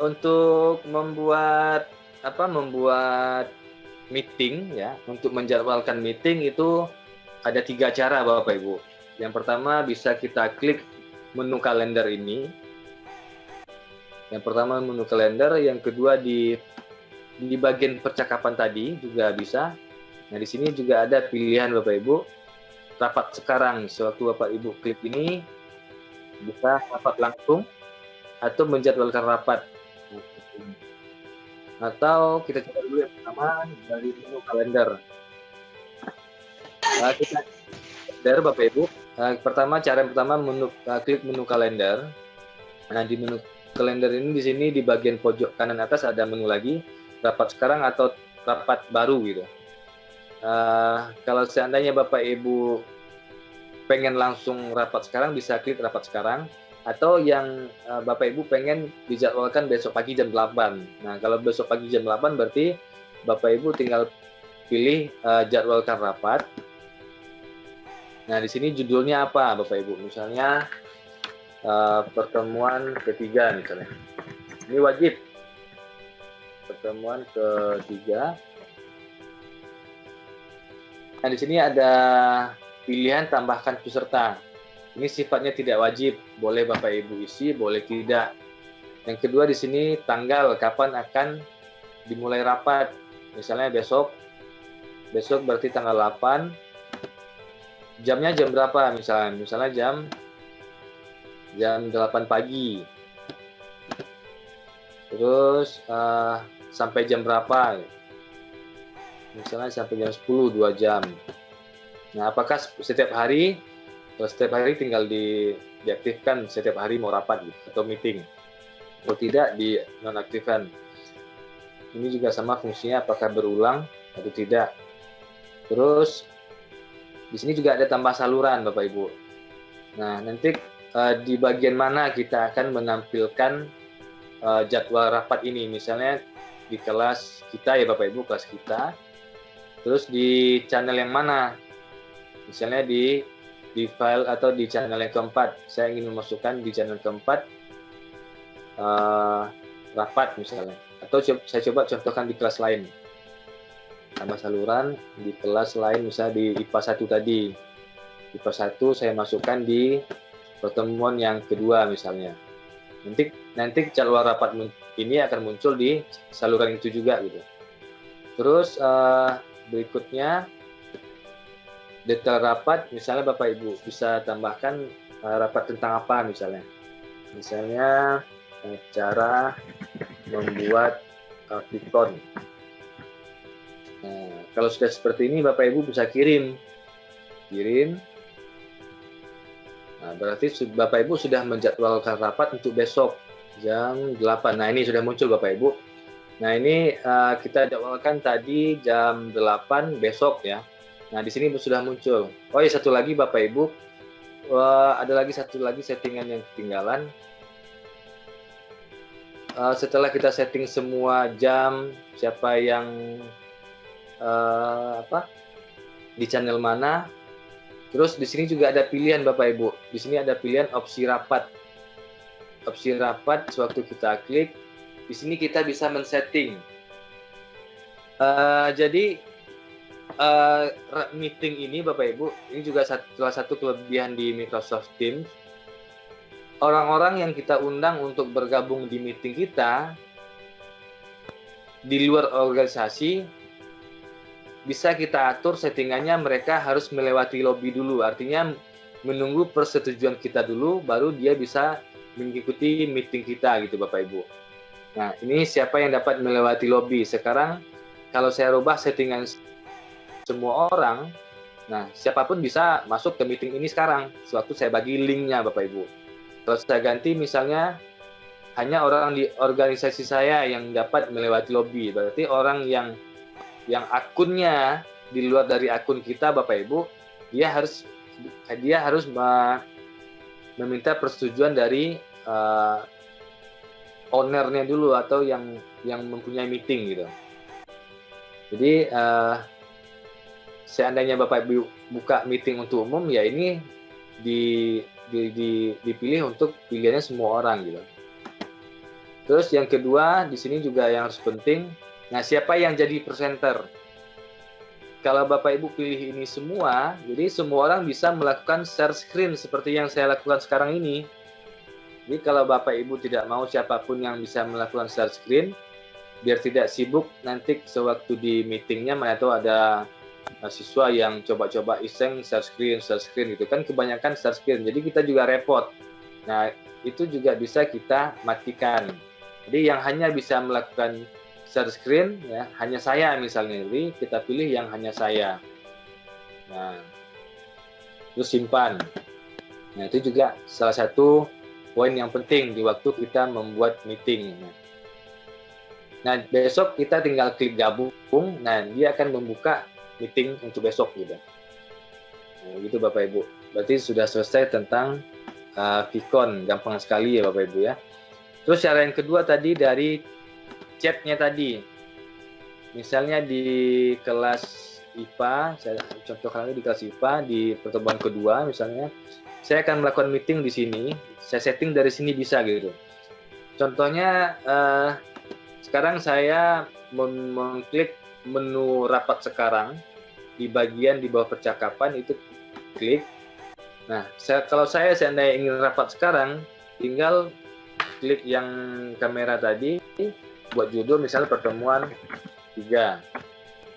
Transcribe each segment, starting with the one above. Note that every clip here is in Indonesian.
untuk membuat meeting ya, untuk menjadwalkan meeting itu ada 3 cara Bapak Ibu. Yang pertama bisa kita klik menu kalender ini. Yang pertama menu kalender, yang kedua di bagian percakapan tadi juga bisa. Nah, di sini juga ada pilihan Bapak Ibu, rapat sekarang. Sewaktu Bapak Ibu klik ini, bisa rapat langsung atau menjadwalkan rapat. Atau kita coba dulu yang pertama dari menu kalender. Kita kalender Bapak Ibu. Cara yang pertama klik menu kalender. Nah, di menu kalender ini di sini di bagian pojok kanan atas ada menu lagi, rapat sekarang atau rapat baru gitu. Kalau seandainya Bapak Ibu pengen langsung rapat sekarang, bisa klik rapat sekarang. Atau yang Bapak Ibu pengen dijadwalkan besok pagi jam 8. Nah, kalau besok pagi jam 8 berarti Bapak Ibu tinggal pilih jadwalkan rapat. Nah, di sini judulnya apa Bapak Ibu? Misalnya pertemuan ketiga misalnya. Ini wajib. Pertemuan ketiga. Nah, di sini ada pilihan tambahkan peserta. Ini sifatnya tidak wajib, boleh Bapak Ibu isi, boleh tidak. Yang kedua di sini tanggal kapan akan dimulai rapat. Misalnya besok berarti tanggal 8. Jamnya jam berapa misalnya jam 8 pagi. Terus sampai jam berapa? Misalnya sampai jam 10, 2 jam. Nah, apakah setiap hari? Kalau setiap hari tinggal diaktifkan setiap hari mau rapat gitu, atau meeting. Kalau tidak, di nonaktifkan. Ini juga sama fungsinya, apakah berulang atau tidak. Terus di sini juga ada tambah saluran Bapak Ibu. Nah, nanti di bagian mana kita akan menampilkan jadwal rapat ini. Misalnya di kelas kita ya Bapak Ibu, kelas kita. Terus di channel yang mana? Misalnya di file atau di channel yang keempat. Saya ingin memasukkan di channel keempat rapat misalnya. Atau saya coba contohkan di kelas lain. Tambah saluran di kelas lain, misalnya di IPA 1 tadi. IPA 1 saya masukkan di pertemuan yang kedua misalnya. Nanti jadwal rapat ini akan muncul di saluran itu juga gitu. Terus berikutnya detail rapat, misalnya Bapak Ibu bisa tambahkan rapat tentang apa misalnya. Misalnya cara membuat Victon. Nah, kalau sudah seperti ini Bapak Ibu bisa kirim. Nah, berarti Bapak Ibu sudah menjadwalkan rapat untuk besok jam 8. Nah, ini sudah muncul Bapak Ibu. Nah, ini kita jadwalkan tadi jam 8 besok ya. Nah, di sini sudah muncul. Oh ya, satu lagi Bapak Ibu, ada satu lagi settingan yang ketinggalan. Setelah kita setting semua jam, siapa yang di channel mana, terus di sini juga ada pilihan Bapak Ibu. Di sini ada pilihan opsi rapat. Opsi rapat, sewaktu kita klik, di sini kita bisa men-setting. Jadi meeting ini Bapak Ibu, ini juga salah satu kelebihan di Microsoft Teams. Orang-orang yang kita undang untuk bergabung di meeting kita di luar organisasi, bisa kita atur settingannya, mereka harus melewati lobby dulu. Artinya menunggu persetujuan kita dulu, baru dia bisa mengikuti meeting kita gitu Bapak Ibu. Nah, ini siapa yang dapat melewati lobby. Sekarang kalau saya rubah settingan semua orang, nah siapapun bisa masuk ke meeting ini sekarang, sewaktu saya bagi linknya Bapak Ibu. Kalau saya ganti misalnya hanya orang di organisasi saya yang dapat melewati lobby, berarti orang yang akunnya di luar dari akun kita Bapak Ibu, dia harus meminta persetujuan dari ownernya dulu atau yang mempunyai meeting gitu. Jadi seandainya Bapak Ibu buka meeting untuk umum, ya ini dipilih untuk pilihannya semua orang gitu. Terus yang kedua, di sini juga yang harus penting, nah siapa yang jadi presenter? Kalau Bapak Ibu pilih ini semua, jadi semua orang bisa melakukan share screen seperti yang saya lakukan sekarang ini. Jadi kalau Bapak Ibu tidak mau siapapun yang bisa melakukan share screen, biar tidak sibuk nanti sewaktu di meetingnya, mana tahu ada siswa yang coba-coba iseng share screen gitu kan, kebanyakan share screen, jadi kita juga repot. Nah, itu juga bisa kita matikan. Jadi yang hanya bisa melakukan share screen ya hanya saya misalnya, jadi kita pilih yang hanya saya. Nah, terus simpan. Nah, itu juga salah satu poin yang penting di waktu kita membuat meeting. Nah, besok kita tinggal klik gabung, nah dia akan membuka meeting untuk besok gitu. Nah, gitu Bapak Ibu. Berarti sudah selesai tentang Vicon, gampang sekali ya Bapak Ibu ya. Terus cara yang kedua tadi dari chatnya tadi. Misalnya di kelas IPA, saya contohkan lagi di kelas IPA di pertemuan kedua misalnya, saya akan melakukan meeting di sini, saya setting dari sini bisa gitu. Contohnya sekarang saya mengklik menu rapat sekarang di bagian di bawah percakapan itu klik. Nah, kalau saya seandainya ingin rapat sekarang, tinggal klik yang kamera tadi, buat judul misalnya pertemuan 3,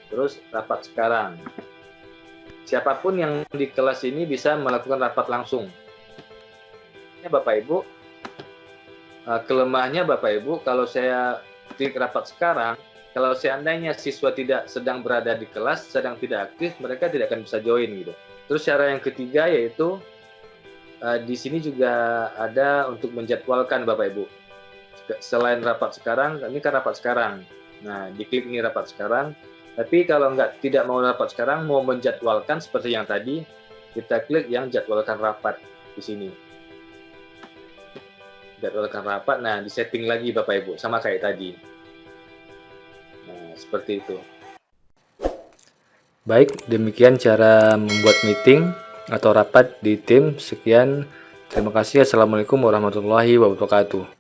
terus rapat sekarang. Siapapun yang di kelas ini bisa melakukan rapat langsung. Ya Bapak Ibu, kelemahannya Bapak Ibu, kalau saya klik rapat sekarang, kalau seandainya siswa tidak sedang berada di kelas, sedang tidak aktif, mereka tidak akan bisa join gitu. Terus cara yang ketiga yaitu di sini juga ada untuk menjadwalkan Bapak Ibu. Selain rapat sekarang, ini kan rapat sekarang. Nah, diklik ini rapat sekarang. Tapi kalau tidak mau rapat sekarang, mau menjadwalkan seperti yang tadi, kita klik yang jadwalkan rapat di sini. Jadwalkan rapat, nah di setting lagi Bapak Ibu, sama kayak tadi. Nah, seperti itu. Baik, demikian cara membuat meeting atau rapat di tim. Sekian, terima kasih. Assalamualaikum warahmatullahi wabarakatuh.